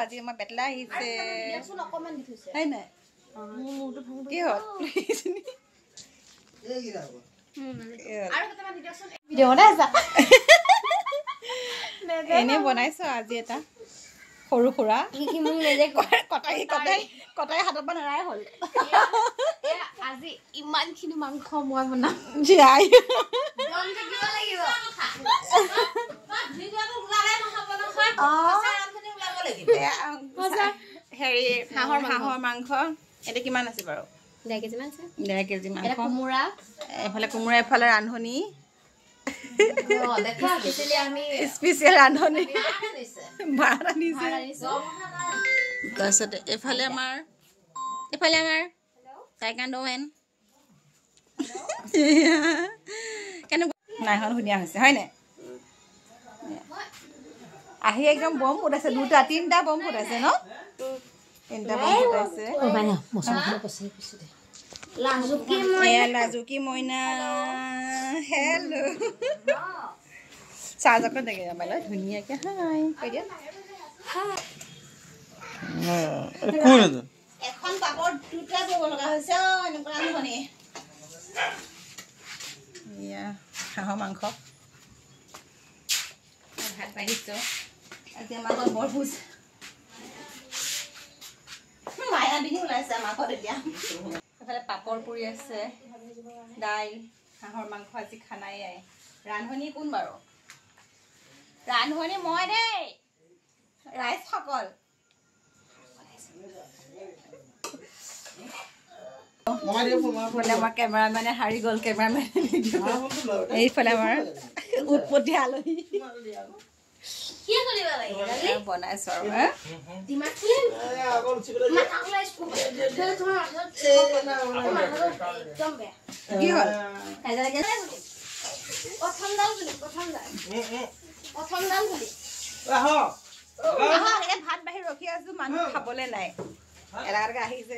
আজি আমাৰ বেটলা আহিছে হয় নাই কি হ'ল এনে বনাইছো আজি এটা সৰু খুৰা কটাই হাতত পৰা নেৰাই হ'ল আজি ইমানখিনি মাংস মই বনাম জিয়াই হেৰি হাঁহৰ মাংস এটা কিমান আছে বাৰু 1.5 কেজি মান আছে 1.5 কেজি মাংস কোমোৰা এফালে কোমোৰা এফালে ৰান্ধনি দেখা স্পেশালি আমি স্পেশাল ৰান্ধনি ভাত আনিছে তাৰপিছতে এফালে আমাৰ টাইকাণ্ডো মেন নাইখন ধুনীয়া হৈছে হয়নে আহি একদম বম ফুটাইছে 2-3টা বম ফুটাইছে ন 3টা বম ফুটাইছে লাজুকি মইনা হেল্ল' চাহ জকত দেখে আমাৰ ধুনীয়াকে হাই কৈ দিয়া এখন পাপৰ 2টা দিব লগা হৈছে এনেকুৱা ৰান্ধনি এয়া হাঁহৰ মাংস ভাত বাঢ়িছোঁ আজি আমাৰ ঘৰত বৰভোজ মায়া বিহু ওলাইছে আমাৰ ঘৰত এতিয়া এফালে পাপৰ পুৰি আছে দাইল হাঁহৰ মাংস আজি খানাই আই ৰান্ধনি কোন বাৰু ৰান্ধনি মই দেই ৰাইজসকল আমাৰ কেমেৰামেনে হাৰি গ'ল কেমেৰামেন এইফালে আমাৰ উৎপত্তি আলহী বনাইছো আৰু কি হ'ল ভাত বাঢ়ি ৰখি আছো মানুহ খাবলৈ নাই এটাকে আহিছে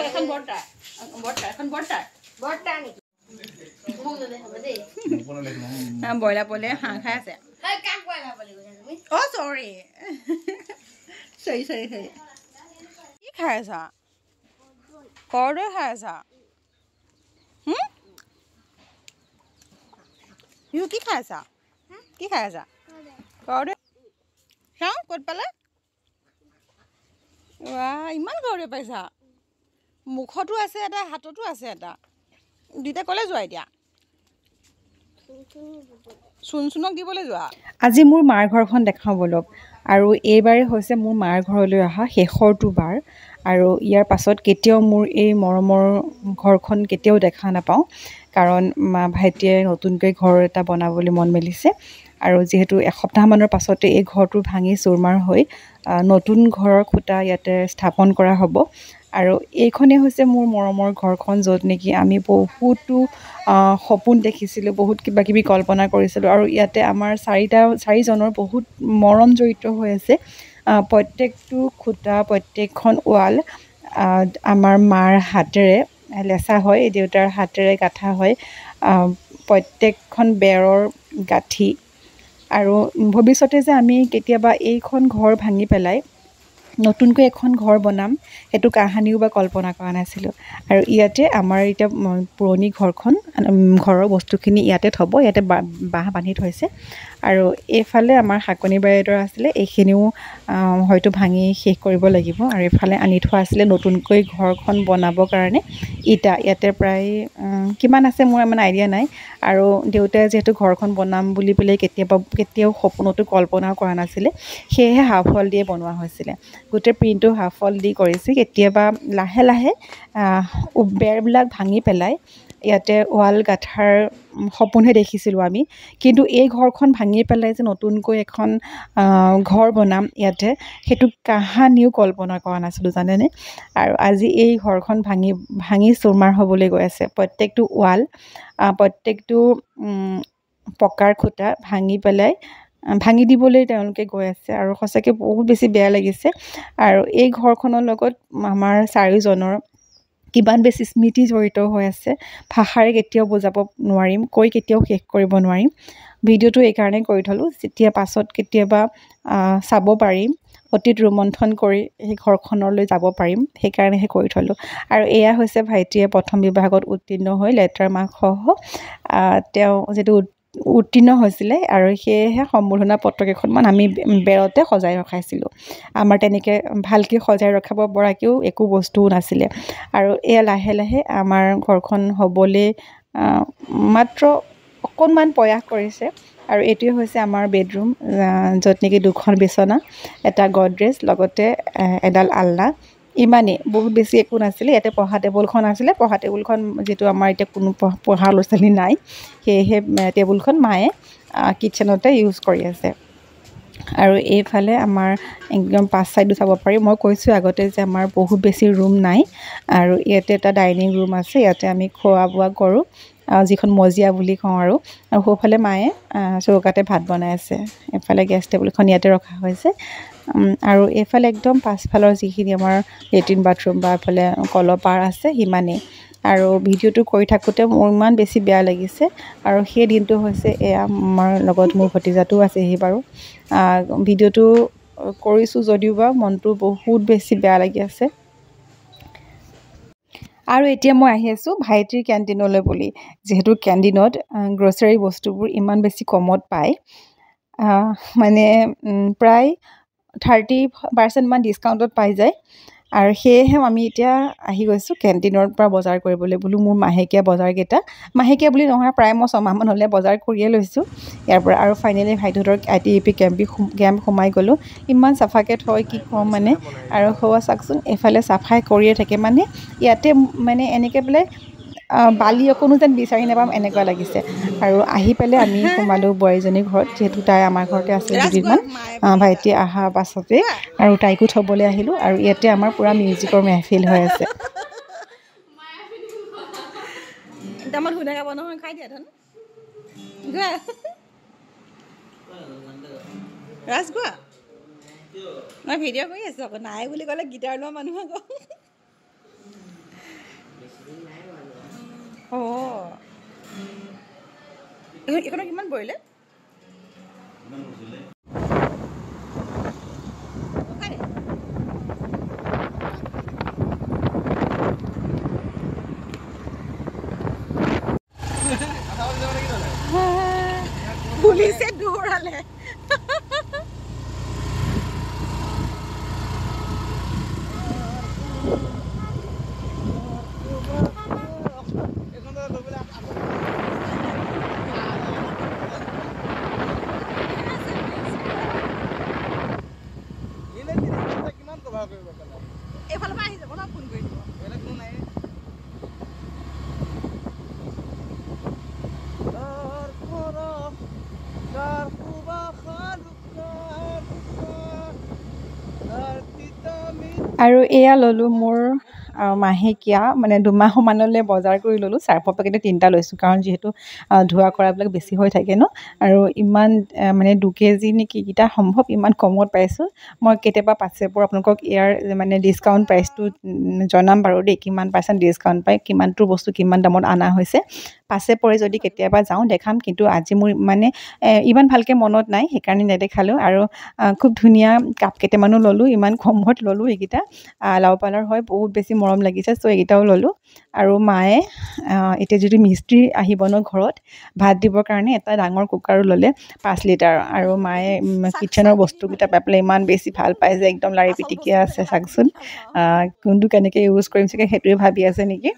এখন বৰ্তা নেকি ব্ৰইলাৰ পোৱালিয়ে হাঁহ খাই আছে অ' চৰি কি খাই আছা কৰদৈ খাই আছা কি খাই আছা কৰদৈ চাওঁ ক'ত পালে ইমান কৰদৈ পাইছা মুখতো আছে এটা হাততো আছে এটা দুইটা ক'লে যোৱা এতিয়া চুনচুনক দিবলৈ যোৱা আজি মোৰ মাৰ ঘৰখন দেখাওঁ বলক আৰু এইবাৰে হৈছে মোৰ মাৰ ঘৰলৈ অহা শেষৰটো বাৰ আৰু ইয়াৰ পাছত কেতিয়াও মোৰ এই মৰমৰ ঘৰখন কেতিয়াও দেখা নাপাওঁ কাৰণ মা ভাইটিয়ে নতুনকৈ ঘৰ এটা বনাবলৈ মন মেলিছে আৰু যিহেতু এসপ্তাহমানৰ পাছতে এই ঘৰটো ভাঙি চুৰমাৰ হৈ নতুন ঘৰৰ খুঁটা ইয়াতে স্থাপন কৰা হ'ব আৰু এইখনেই হৈছে মোৰ মৰমৰ ঘৰখন য'ত নেকি আমি বহুতো সপোন দেখিছিলোঁ বহুত কিবা কিবি কল্পনা কৰিছিলোঁ আৰু ইয়াতে আমাৰ চাৰিজনৰ বহুত মৰম জড়িত হৈ আছে প্ৰত্যেকটো খুঁটা প্ৰত্যেকখন ৱাল আমাৰ মাৰ হাতেৰে লেচা হয় দেউতাৰ হাতেৰে গাঁঠা হয় প্ৰত্যেকখন বেৰৰ গাঁঠি আৰু ভৱিষ্যতে যে আমি কেতিয়াবা এইখন ঘৰ ভাঙি পেলাই নতুনকৈ এখন ঘৰ বনাম সেইটো কাহানিও বা কল্পনা কৰা নাছিলোঁ আৰু ইয়াতে আমাৰ এতিয়া পুৰণি ঘৰৰ বস্তুখিনি ইয়াতে থ'ব ইয়াতে বাঁহ বান্ধি থৈছে আৰু এইফালে আমাৰ শাকনি বাৰী এডৰা আছিলে এইখিনিও হয়তো ভাঙি শেষ কৰিব লাগিব আৰু এইফালে আনি থোৱা আছিলে নতুনকৈ ঘৰখন বনাবৰ কাৰণে ইটা ইয়াতে প্ৰায় কিমান আছে মোৰ ইমান আইডিয়া নাই আৰু দেউতাই যিহেতু ঘৰখন বনাম বুলি পেলাই কেতিয়াও সপোনতো কল্পনাও কৰা নাছিলে সেয়েহে হাফ ৱাল দিয়ে বনোৱা হৈছিলে গোটেই প্ৰিণ্টটো হাফ ৱাল দি কৰিছে কেতিয়াবা লাহে লাহে বেৰবিলাক ভাঙি পেলাই ইয়াতে ৱাল গাঁঠাৰ সপোনহে দেখিছিলোঁ আমি কিন্তু এই ঘৰখন ভাঙি পেলাই যে নতুনকৈ এখন ঘৰ বনাম ইয়াতে সেইটো কাহানিও কল্পনা কৰা নাছিলোঁ জানেনে আৰু আজি এই ঘৰখন ভাঙি চুৰমাৰ হ'বলৈ গৈ আছে প্ৰত্যেকটো ৱাল প্ৰত্যেকটো পকাৰ খুঁটা ভাঙি দিবলৈ তেওঁলোকে গৈ আছে আৰু সঁচাকৈ বহুত বেছি বেয়া লাগিছে আৰু এই ঘৰখনৰ লগত আমাৰ চাৰিজনৰ কিমান বেছি স্মৃতি জড়িত হৈ আছে ভাষাৰে কেতিয়াও বুজাব নোৱাৰিম কৈ কেতিয়াও শেষ কৰিব নোৱাৰিম ভিডিঅ'টো এইকাৰণে কৰি থলোঁ যেতিয়া পাছত কেতিয়াবা চাব পাৰিম, অতীত ৰোমন্থন কৰি সেই ঘৰখনলৈ যাব পাৰিম, সেইকাৰণেহে কৰি থলোঁ। আৰু এয়া হৈছে ভাইটিয়ে প্ৰথম বিভাগত উত্তীৰ্ণ হৈ লেটাৰ মাৰ্কসহ তেওঁ যিটো উত্তীৰ্ণ হৈছিলে আৰু সেয়েহে সম্বৰ্ধনা পত্ৰকেইখনমান আমি বেৰতে সজাই ৰখাইছিলোঁ। আমাৰ তেনেকৈ ভালকৈ সজাই ৰখাব পৰাকৈও একো বস্তুও নাছিলে। আৰু এয়া লাহে লাহে আমাৰ ঘৰখন হ'বলৈ মাত্ৰ অকণমান প্ৰয়াস কৰিছে। আৰু এইটোৱে হৈছে আমাৰ বেডৰুম, য'ত নেকি 2খন বিচনা, এটা গডৰেজ, লগতে এডাল আলনা, ইমানেই, বহুত বেছি একো নাছিলে। ইয়াতে পঢ়া টেবুলখন আছিলে, পঢ়া টেবুলখন যিটো আমাৰ এতিয়া কোনো পঢ়া ল'ৰা ছোৱালী নাই, সেয়েহে টেবুলখন মায়ে কিটচেনতে ইউজ কৰি আছে। আৰু এইফালে আমাৰ একদম পাছ চাইডো চাব পাৰি। মই কৈছোঁ আগতে যে আমাৰ বহুত বেছি ৰুম নাই, আৰু ইয়াতে এটা ডাইনিং ৰুম আছে, ইয়াতে আমি খোৱা বোৱা কৰোঁ, যিখন মজিয়া বুলি কওঁ। আৰু সোঁফালে মায়ে চৌকাতে ভাত বনাই আছে। এফালে গেছ টেবুলখন ইয়াতে ৰখা হৈছে। আৰু এইফালে একদম পাছফালৰ যিখিনি আমাৰ লেট্ৰিন বাথৰুম বা এফালে কলৰ পাৰ আছে, সিমানেই। আৰু ভিডিঅ'টো কৰি থাকোঁতে মোৰ ইমান বেছি বেয়া লাগিছে। আৰু সেই দিনটো হৈছে এয়া, আমাৰ লগত মোৰ ভতিজাটোও আছেহি বাৰু। ভিডিঅ'টো কৰিছোঁ যদিও বা মনটো বহুত বেছি বেয়া লাগি আছে। আৰু এতিয়া মই আহি আছোঁ ভাইটিৰ কেণ্টিনলৈ বুলি, যিহেতু কেণ্টিনত গ্ৰ'চাৰী বস্তুবোৰ ইমান বেছি কমত পায়, মানে প্ৰায় 30% মান ডিছকাউণ্টত পাই যায়। আৰু সেয়েহে আমি এতিয়া আহি গৈছোঁ কেণ্টিনৰ পৰা বজাৰ কৰিবলৈ বোলো। মোৰ মাহেকীয়া বজাৰকেইটা, মাহেকীয়া বুলি নহয়, প্ৰায় মই 6 মাহমান হ'লে বজাৰ কৰিয়ে লৈছোঁ ইয়াৰ পৰা। আৰু ফাইনেলি ভাইটিহঁতৰ ITAP কেম্প সোমাই গ'লোঁ। ইমান চাফাকৈ থয়, কি ক'ম মানে। আৰু হোৱা চাওকচোন, এইফালে চাফাই কৰিয়ে থাকে, মানে ইয়াতে মানে এনেকৈ বোলে বালি অকণো যেন বিচাৰি নাপাম এনেকুৱা লাগিছে। আৰু আহি পেলাই আমি সোমালোঁ বোৱাৰীজনীৰ ঘৰত, যিহেতু তাই আমাৰ ঘৰতে আছিল দুদিনমান, ভাইটি অহাৰ পাছতে, আৰু তাইকো থ'বলৈ আহিলোঁ। আৰু ইয়াতে আমাৰ পূৰা মিউজিকৰ মেহফিল হৈ আছে। ৰাজগোৱা মই ভিডিঅ' কৰি আছোঁ আকৌ, নাই বুলি ক'লে গীটাৰ লোৱা মানুহ আকৌ। এইখনত কিমান পৰিলে? পুলিচে দৌৰালে। এইফালৰ পৰা আহি যাব ন, ফোন কৰি দিব। আৰু এয়া ল'লোঁ মোৰ মাহেকীয়া, মানে 2 মাহমানলৈ বজাৰ কৰি ল'লোঁ। চাৰ্ফৰ পেকেটে 3টা লৈছোঁ, কাৰণ যিহেতু ধোৱা কৰাবিলাক বেছি হৈ থাকে ন। আৰু ইমান মানে 2 কেজি নেকি কেইটা সম্ভৱ, ইমান কমত পাইছোঁ। মই কেতিয়াবা পাছে পৰ আপোনালোকক ইয়াৰ মানে ডিছকাউণ্ট প্ৰাইচটো জনাম বাৰু দেই, কিমান % ডিছকাউণ্ট পায়, কিমানটো বস্তু কিমান দামত অনা হৈছে। পাছে পৰে যদি কেতিয়াবা যাওঁ দেখাম, কিন্তু আজি মোৰ মানে ইমান ভালকৈ মনত নাই, সেইকাৰণে নেদেখালোঁ। আৰু খুব ধুনীয়া কাপ কেইটামানো ল'লোঁ, ইমান কমত ল'লোঁ এইকেইটা, লাও পালৰ হয়, বহুত বেছি মৰম লাগিছে। চ' এইকেইটাও ল'লোঁ। আৰু মায়ে এতিয়া যদি মিস্ত্ৰী আহিব ন ঘৰত ভাত দিবৰ কাৰণে, এটা ডাঙৰ কুকাৰো ল'লে 5 লিটাৰ। আৰু মায়ে কিটচেনৰ বস্তুকেইটা পাই পেলাই ইমান বেছি ভাল পায় যে একদম লাৰি পিটিকি আছে। চাওকচোন কোনটো কেনেকৈ ইউজ কৰিম চাগে সেইটোৱে ভাবি আছে নেকি।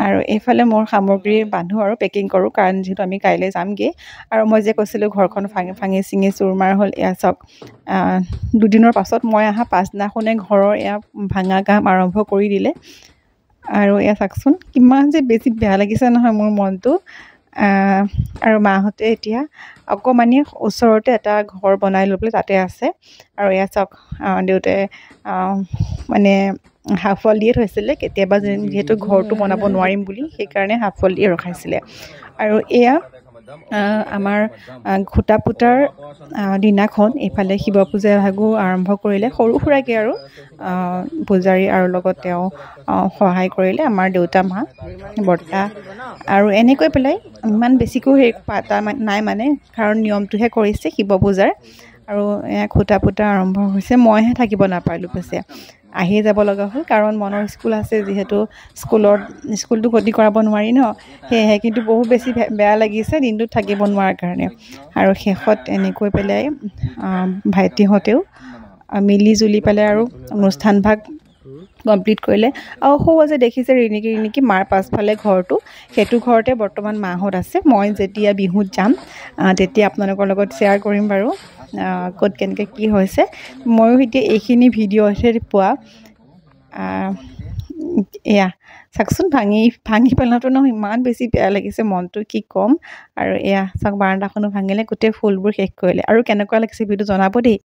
আৰু এইফালে মোৰ সামগ্ৰী বান্ধো আৰু পেকিং কৰোঁ, কাৰণ যিহেতু আমি কাইলৈ যামগৈ। আৰু মই যে কৈছিলোঁ ঘৰখন ভাঙি চিঙি চুৰমাৰ হ'ল, এয়া চাওক, 2 দিনৰ পাছত মই অহা পাছদিনাখনে ঘৰৰ এয়া ভাঙা কাম আৰম্ভ কৰি দিলে। আৰু এয়া চাওকচোন, কিমান যে বেছি বেয়া লাগিছে নহয় মোৰ মনটো। আৰু মাহঁতে এতিয়া অকণমানি ওচৰতে এটা ঘৰ বনাই লৈ পেলাই তাতে আছে। আৰু এয়া চাওক, দেউতাই মানে হাফ ৱাল দিয়ে থৈছিলে, কেতিয়াবা যিহেতু ঘৰটো বনাব নোৱাৰিম বুলি, সেইকাৰণে হাফ ৱাল দিয়ে ৰখাইছিলে। আৰু এয়া আমাৰ খুটা পুতাৰ দিনাখন এইফালে শিৱ পূজা ভাগো আৰম্ভ কৰিলে সৰু সুৰাকৈ আৰু পূজাৰী আৰু লগত তেওঁ সহায় কৰিলে আমাৰ দেউতা মা বৰ্তা আৰু এনেকৈ পেলাই ইমান বেছিকৈ হেৰি পাতা নাই মানে কাৰণ নিয়মটোহে কৰিছে শিৱ পূজাৰ আৰু খুটা পুতা আৰম্ভ হৈছে মইহে থাকিব নাপাৰিলোঁ পিছে আহি যাব লগা হ'ল কাৰণ মনৰ স্কুল আছে যিহেতু স্কুলটো ক্ষতি কৰাব নোৱাৰি ন সেয়েহে কিন্তু বহুত বেছি বেয়া লাগিছে দিনটোত থাকিব নোৱাৰাৰ কাৰণে আৰু শেষত এনেকৈ পেলাই ভাইটিহঁতেও মিলি জুলি পেলাই আৰু অনুষ্ঠান ভাগ কমপ্লিট কৰিলে আৰু সৌ যে দেখিছে ৰিণিকি মাৰ পাছফালে ঘৰটো সেইটো ঘৰতে বৰ্তমান মাহঁত আছে মই যেতিয়া বিহুত যাম তেতিয়া আপোনালোকৰ লগত শ্বেয়াৰ কৰিম বাৰু ক'ত কেনেকৈ কি হৈছে ময়ো এতিয়া এইখিনি ভিডিঅ'হে পোৱা এয়া চাওকচোন ভাঙি পেলাওঁতে নহয় ইমান বেছি বেয়া লাগিছে মনটো কি ক'ম আৰু এয়া চাওক বাৰাণ্ডাখনো ভাঙিলে গোটেই ফুলবোৰ শেষ কৰিলে আৰু কেনেকুৱা লাগিছে ভিডিঅ'টো জনাব দেই